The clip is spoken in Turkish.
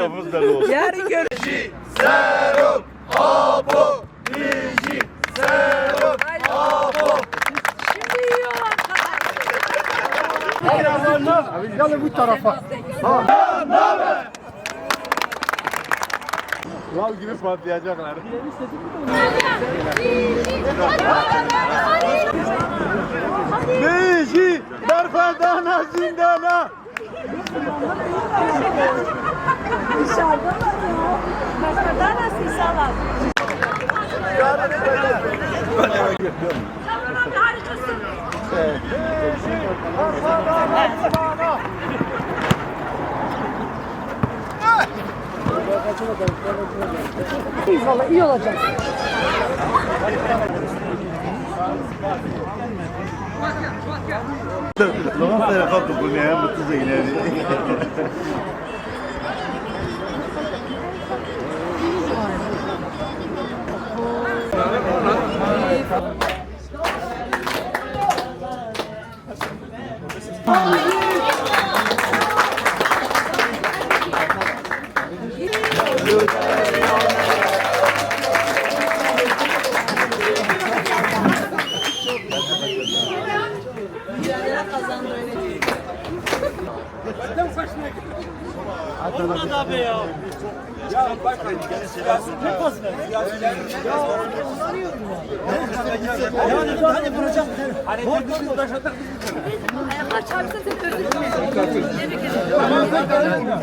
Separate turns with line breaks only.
Lafımız belli olsun.
Yarın görüşürüz.
Serok, abo, Nici, Serok, abo.
Şimdi yiyorlar.
Abi gelin bu tarafa. Lav gibi patlayacaklar. Nici, darfadana zindana.
Vallahi iyi olacak.
Lama saya kapı bu ne ya mutlu zeyneli.
Olmadı abi ya. Ya bak siyasi ne pas ver? Yani hani vuracağım. Hani bir uğraşacak.
Ayaklar çarpsın tek özür dilerim. Tebrik ederim.